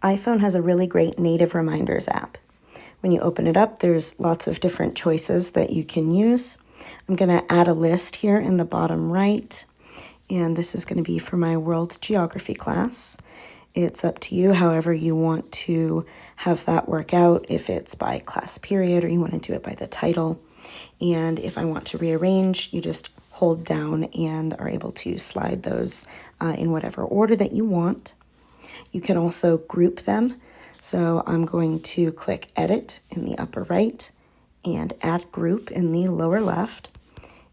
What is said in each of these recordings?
iPhone has a really great native reminders app. When you open it up, there's lots of different choices that you can use. I'm going to add a list here in the bottom right, and this is going to be for my world geography class. It's up to you however you want to have that work out, if it's by class period or you want to do it by the title. And if I want to rearrange, you just hold down and are able to slide those in whatever order that you want. You can also group them. So I'm going to click Edit in the upper right and Add Group in the lower left.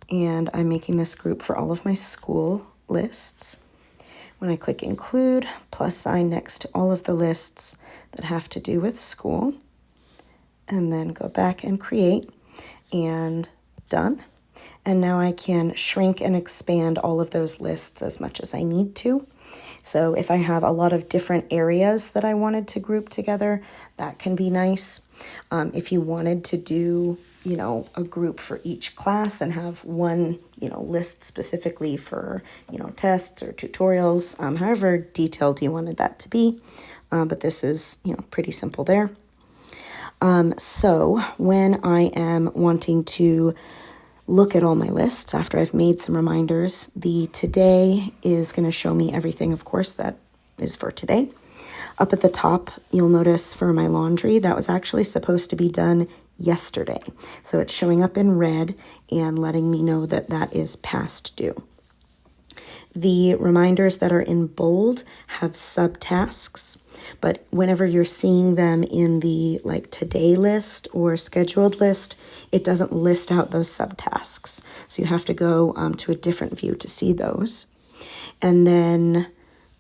And I'm making this group for all of my school lists. When I click Include, plus sign next to all of the lists that have to do with school, and then go back and create, and done. And now I can shrink and expand all of those lists as much as I need to. So if I have a lot of different areas that I wanted to group together, that can be nice. If you wanted to do, a group for each class and have one, list specifically for, tests or tutorials, however detailed you wanted that to be. But this is, pretty simple there. So when I am wanting to look at all my lists after I've made some reminders, the today is going to show me everything, of course, that is for today. Up at the top, you'll notice for my laundry, that was actually supposed to be done yesterday. So it's showing up in red and letting me know that that is past due. The reminders that are in bold have subtasks, but whenever you're seeing them in the today list or scheduled list, it doesn't list out those subtasks. So you have to go to a different view to see those. And then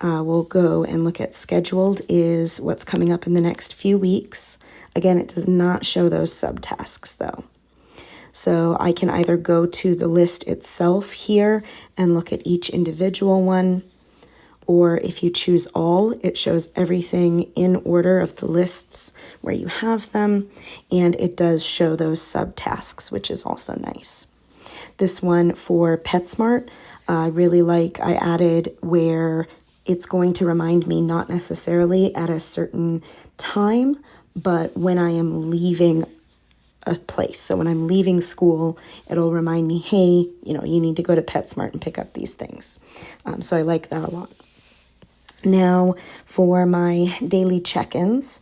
we'll go and look at scheduled is what's coming up in the next few weeks. Again, it does not show those subtasks though. So I can either go to the list itself here and look at each individual one, or if you choose all, it shows everything in order of the lists where you have them, and it does show those subtasks, which is also nice. This one for PetSmart, I really like. I added where it's going to remind me not necessarily at a certain time, but when I am leaving a place. So when I'm leaving school, it'll remind me, hey, you need to go to PetSmart and pick up these things. So I like that a lot. Now for my daily check-ins,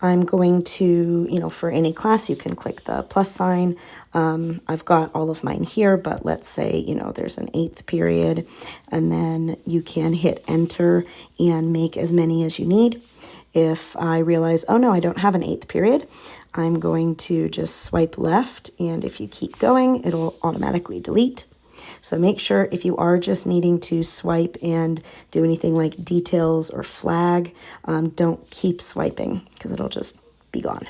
I'm going to, for any class, you can click the plus sign. I've got all of mine here, but let's say, there's an 8th period, and then you can hit enter and make as many as you need. If I realize, oh no, I don't have an 8th period, I'm going to just swipe left, and if you keep going, it'll automatically delete. So make sure if you are just needing to swipe and do anything like details or flag, don't keep swiping because it'll just be gone.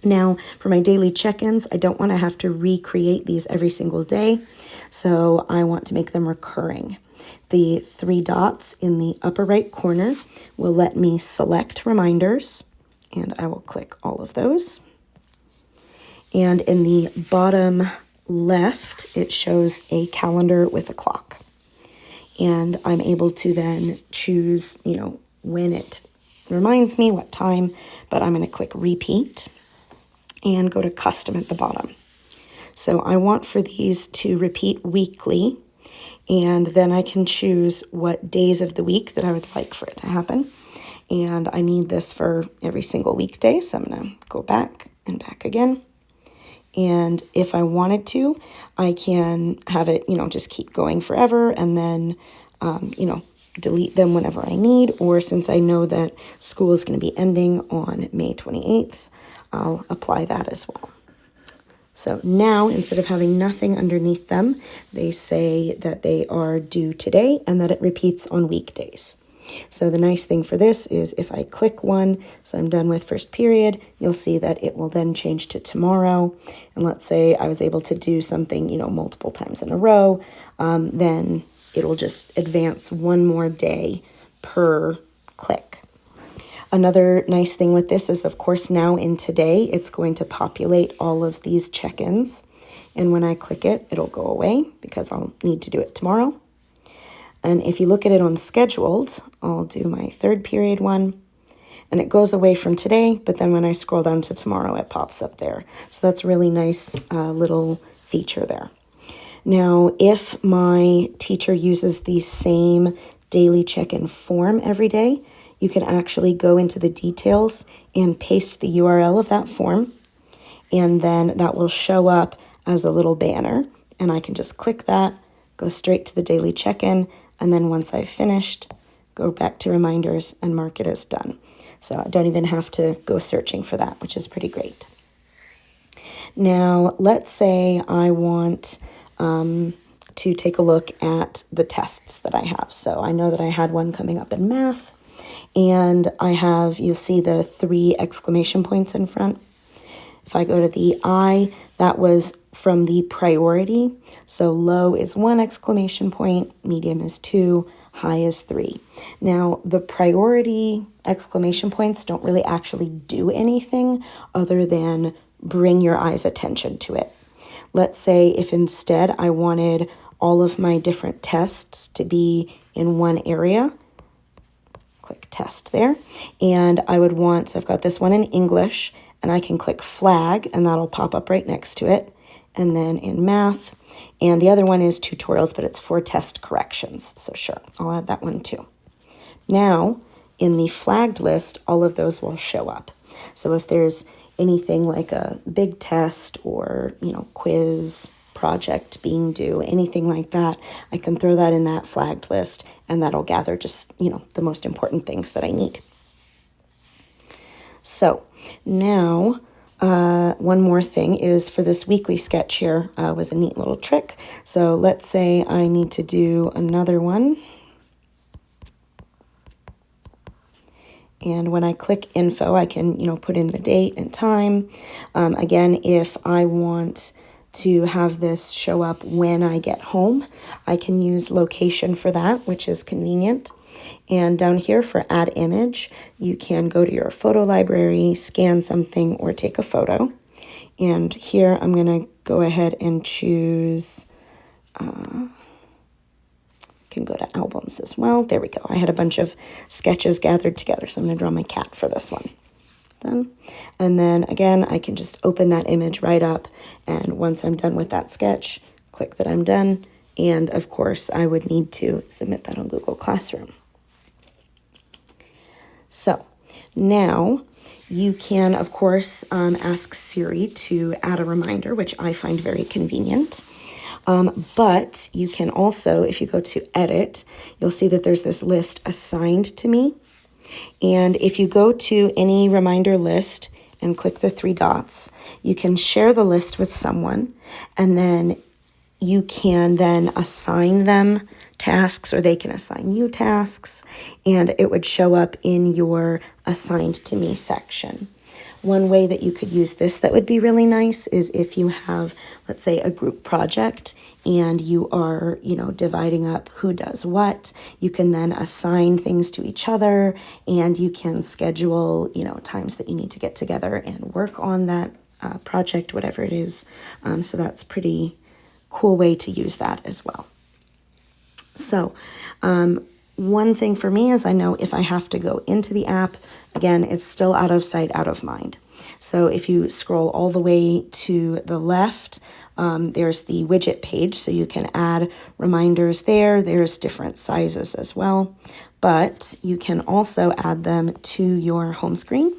Now, for my daily check-ins, I don't want to have to recreate these every single day, so I want to make them recurring. The 3 dots in the upper right corner will let me select reminders, and I will click all of those. And in the bottom left, it shows a calendar with a clock. And I'm able to then choose, when it reminds me, what time, but I'm going to click repeat and go to custom at the bottom. So I want for these to repeat weekly, and then I can choose what days of the week that I would like for it to happen. And I need this for every single weekday, so I'm going to go back and back again. And if I wanted to, I can have it, just keep going forever and then, delete them whenever I need. Or since I know that school is going to be ending on May 28th, I'll apply that as well. So now, instead of having nothing underneath them, they say that they are due today and that it repeats on weekdays. So the nice thing for this is if I click one, so I'm done with first period, you'll see that it will then change to tomorrow. And let's say I was able to do something, multiple times in a row, then it'll just advance one more day per click. Another nice thing with this is, of course, now in today, it's going to populate all of these check-ins. And when I click it, it'll go away because I'll need to do it tomorrow. And if you look at it on scheduled, I'll do my 3rd period one. And it goes away from today, but then when I scroll down to tomorrow, it pops up there. So that's a really nice little feature there. Now, if my teacher uses the same daily check-in form every day, you can actually go into the details and paste the URL of that form, and then that will show up as a little banner, and I can just click that, go straight to the daily check-in, and then once I've finished, go back to reminders and mark it as done. So I don't even have to go searching for that, which is pretty great. Now, let's say I want to take a look at the tests that I have. So I know that I had one coming up in math, and I have, you'll see the 3 exclamation points in front. If I go to the I, that was from the priority. So low is 1 exclamation point, medium is 2, high is 3. Now, the priority exclamation points don't really actually do anything other than bring your eye's attention to it. Let's say if instead I wanted all of my different tests to be in one area, click test there, and I would want, so I've got this one in English, and I can click flag, and that'll pop up right next to it, and then in math, and the other one is tutorials, but it's for test corrections, so sure, I'll add that one too. Now, in the flagged list, all of those will show up. So if there's anything like a big test or, quiz, project being due, anything like that, I can throw that in that flagged list, and that'll gather just, the most important things that I need. So now, one more thing is for this weekly sketch here was a neat little trick. So let's say I need to do another one. And when I click info, I can, put in the date and time. Again, if I want to have this show up when I get home, I can use location for that, which is convenient. And down here for add image, you can go to your photo library, scan something, or take a photo. And here I'm going to go ahead and choose, can go to albums as well. There we go. I had a bunch of sketches gathered together, so I'm going to draw my cat for this one. Done. And then again, I can just open that image right up, and once I'm done with that sketch, click that I'm done, and of course I would need to submit that on Google Classroom. So now you can, of course, ask Siri to add a reminder, which I find very convenient. But you can also, if you go to edit, you'll see that there's this list assigned to me. And if you go to any reminder list and click the 3 dots, you can share the list with someone, and then you can then assign them tasks, or they can assign you tasks, and it would show up in your assigned to me section. One way that you could use this that would be really nice is if you have, let's say, a group project and you are, dividing up who does what. You can then assign things to each other, and you can schedule, times that you need to get together and work on that project, whatever it is. So that's a pretty cool way to use that as well. So one thing for me is I know if I have to go into the app, again, it's still out of sight, out of mind. So if you scroll all the way to the left, there's the widget page, so you can add reminders there. There's different sizes as well, but you can also add them to your home screen,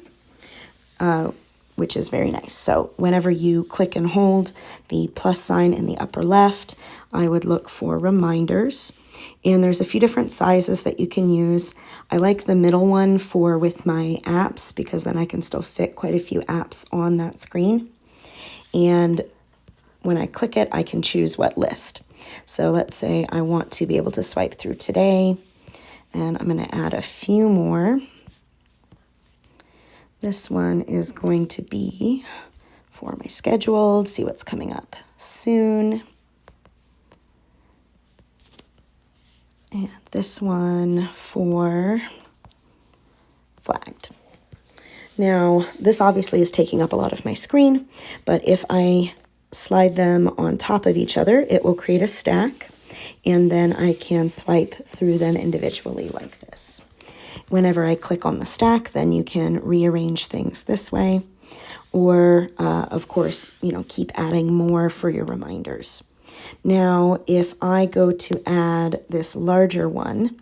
which is very nice. So whenever you click and hold the plus sign in the upper left, I would look for reminders. And there's a few different sizes that you can use. I like the middle one for with my apps, because then I can still fit quite a few apps on that screen. And when I click it, I can choose what list. So let's say I want to be able to swipe through today, and I'm going to add a few more. This one is going to be for my scheduled, see what's coming up soon. And this one for flagged. Now, this obviously is taking up a lot of my screen, but if I slide them on top of each other, it will create a stack, and then I can swipe through them individually like this. Whenever I click on the stack, then you can rearrange things this way, or of course, keep adding more for your reminders. Now, if I go to add this larger one,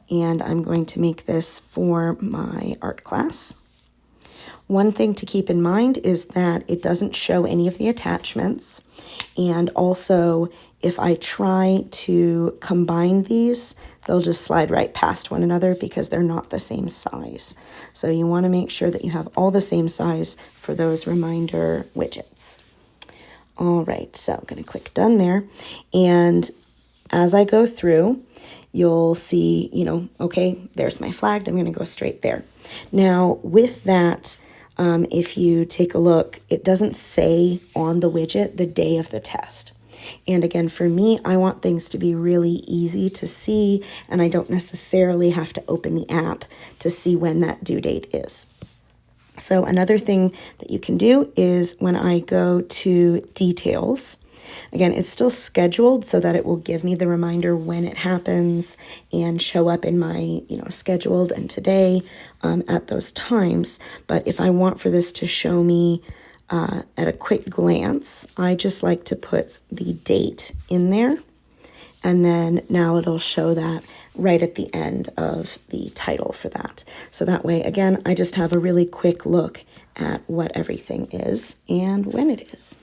and I'm going to make this for my art class. One thing to keep in mind is that it doesn't show any of the attachments. And also, if I try to combine these, they'll just slide right past one another because they're not the same size. So you want to make sure that you have all the same size for those reminder widgets. All right, so I'm going to click done there. And as I go through, you'll see, okay, there's my flagged. I'm going to go straight there. Now, with that, if you take a look, it doesn't say on the widget the day of the test. And again, for me, I want things to be really easy to see, and I don't necessarily have to open the app to see when that due date is. So another thing that you can do is when I go to details, again, it's still scheduled so that it will give me the reminder when it happens and show up in my, scheduled and today at those times. But if I want for this to show me at a quick glance, I just like to put the date in there. And then now it'll show that right at the end of the title for that. So that way, again, I just have a really quick look at what everything is and when it is.